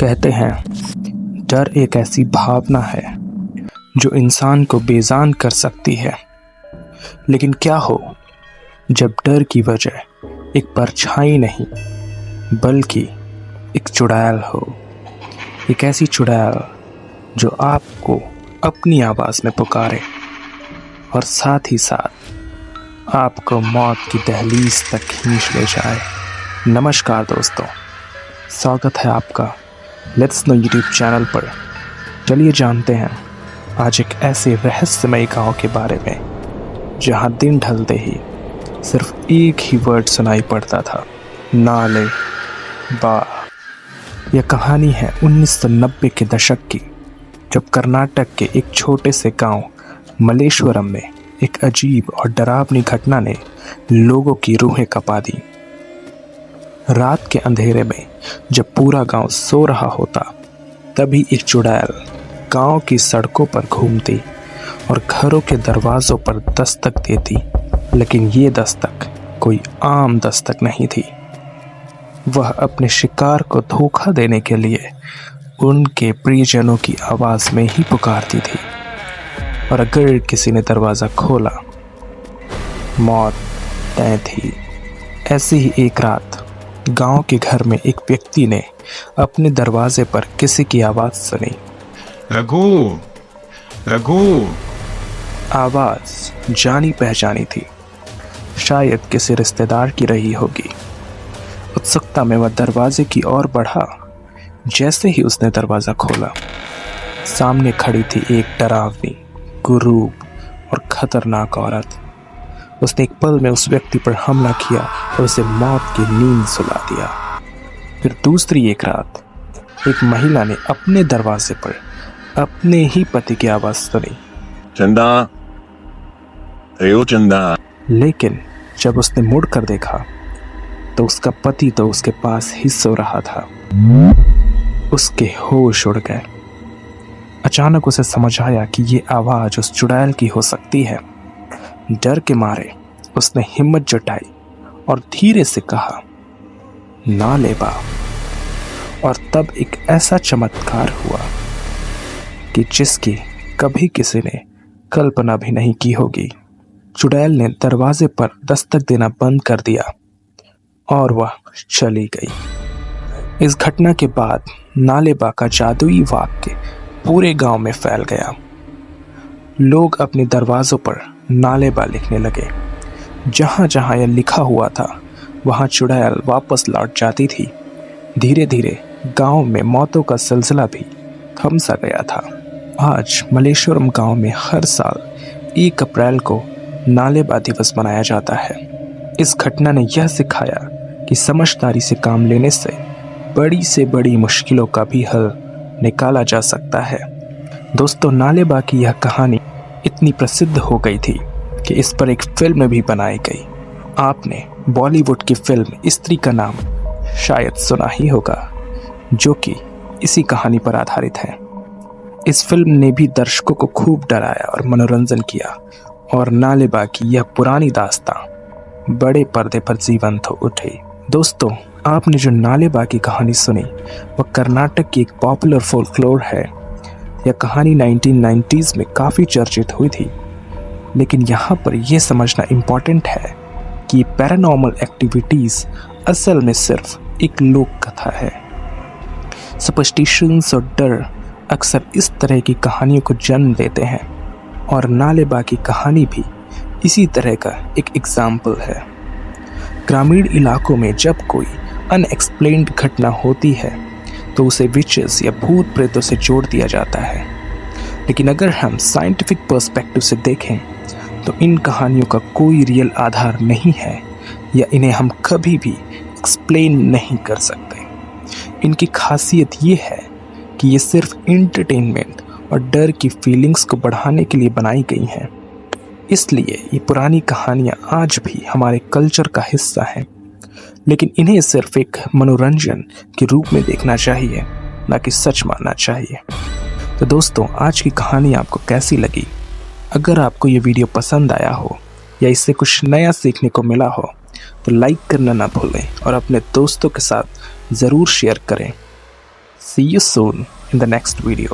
कहते हैं डर एक ऐसी भावना है जो इंसान को बेजान कर सकती है। लेकिन क्या हो जब डर की वजह एक परछाई नहीं बल्कि एक चुड़ैल हो, एक ऐसी चुड़ैल जो आपको अपनी आवाज़ में पुकारे और साथ ही साथ आपको मौत की दहलीज तक खींच ले जाए। नमस्कार दोस्तों, स्वागत है आपका लेट्स नो यूट्यूब चैनल पर। चलिए जानते हैं आज एक ऐसे रहस्यमय गांव के बारे में जहां दिन ढलते ही सिर्फ एक ही वर्ड सुनाई पड़ता था, नाले बा। यह कहानी है 1990 के दशक की, जब कर्नाटक के एक छोटे से गांव मलेश्वरम में एक अजीब और डरावनी घटना ने लोगों की रूहें कँपा दी। रात के अंधेरे में जब पूरा गांव सो रहा होता, तभी एक चुड़ैल गांव की सड़कों पर घूमती और घरों के दरवाजों पर दस्तक देती। लेकिन ये दस्तक कोई आम दस्तक नहीं थी। वह अपने शिकार को धोखा देने के लिए उनके प्रियजनों की आवाज़ में ही पुकारती थी। और अगर किसी ने दरवाज़ा खोला, मौत तय थी। ऐसी ही एक रात गांव के घर में एक व्यक्ति ने अपने दरवाजे पर किसी की आवाज़ सुनी। रघु, रघु। आवाज़ जानी पहचानी थी, शायद किसी रिश्तेदार की रही होगी। उत्सुकता में वह दरवाजे की ओर बढ़ा। जैसे ही उसने दरवाज़ा खोला, सामने खड़ी थी एक डरावनी, कुरूप और खतरनाक औरत। उसने एक पल में उस व्यक्ति पर हमला किया और उसे मौत की नींद सुला दिया। फिर दूसरी एक रात एक महिला ने अपने दरवाजे पर अपने ही पति की आवाज़ सुनी, चंदा, अयो चंदा। लेकिन जब उसने मुड़कर देखा तो उसका पति तो उसके पास ही सो रहा था। उसके होश उड़ गए। अचानक उसे समझ आया कि ये आवाज़ उस चुड़ैल की हो सकती है। डर के मारे उसने हिम्मत जुटाई और धीरे से कहा, ना ले बा। और तब एक ऐसा चमत्कार हुआ कि जिसकी कभी किसी ने कल्पना भी नहीं की होगी। चुड़ैल ने दरवाजे पर दस्तक देना बंद कर दिया और वह चली गई। इस घटना के बाद नालेबा का जादुई वाक्य पूरे गांव में फैल गया। लोग अपने दरवाजों पर नालेबा लिखने लगे। जहां जहां यह लिखा हुआ था, वहां चुड़ैल वापस लौट जाती थी। धीरे धीरे गांव में मौतों का सिलसिला भी थम सा गया था। आज मलेश्वरम गांव में हर साल 1 अप्रैल को नालेबा दिवस मनाया जाता है। इस घटना ने यह सिखाया कि समझदारी से काम लेने से बड़ी मुश्किलों का भी हल निकाला जा सकता है। दोस्तों, नालेबा की यह कहानी इतनी प्रसिद्ध हो गई थी कि इस पर एक फिल्म भी बनाई गई। आपने बॉलीवुड की फिल्म स्त्री का नाम शायद सुना ही होगा, जो कि इसी कहानी पर आधारित है। इस फिल्म ने भी दर्शकों को खूब डराया और मनोरंजन किया, और नालेबा की यह पुरानी दास्तां बड़े पर्दे पर जीवंत हो उठी। दोस्तों, आपने जो नालेबा की कहानी सुनी, वह कर्नाटक की एक पॉपुलर फोल्कलोर है। यह कहानी 1990s में काफ़ी चर्चित हुई थी। लेकिन यहाँ पर यह समझना इम्पॉर्टेंट है कि पैरानॉर्मल एक्टिविटीज़ असल में सिर्फ एक लोक कथा है। सुपरस्टिशंस और डर अक्सर इस तरह की कहानियों को जन्म देते हैं, और नालेबा की कहानी भी इसी तरह का एक एग्जाम्पल है। ग्रामीण इलाकों में जब कोई अनएक्सप्लेन्ड घटना होती है तो उसे विचेस या भूत प्रेतों से जोड़ दिया जाता है। लेकिन अगर हम साइंटिफिक पर्सपेक्टिव से देखें तो इन कहानियों का कोई रियल आधार नहीं है, या इन्हें हम कभी भी एक्सप्लेन नहीं कर सकते। इनकी खासियत ये है कि ये सिर्फ एंटरटेनमेंट और डर की फीलिंग्स को बढ़ाने के लिए बनाई गई हैं। इसलिए ये पुरानी कहानियाँ आज भी हमारे कल्चर का हिस्सा हैं। लेकिन इन्हें सिर्फ एक मनोरंजन के रूप में देखना चाहिए, ना कि सच मानना चाहिए। तो दोस्तों, आज की कहानी आपको कैसी लगी? अगर आपको ये वीडियो पसंद आया हो या इससे कुछ नया सीखने को मिला हो तो लाइक करना ना भूलें और अपने दोस्तों के साथ ज़रूर शेयर करें। See you soon in the next video.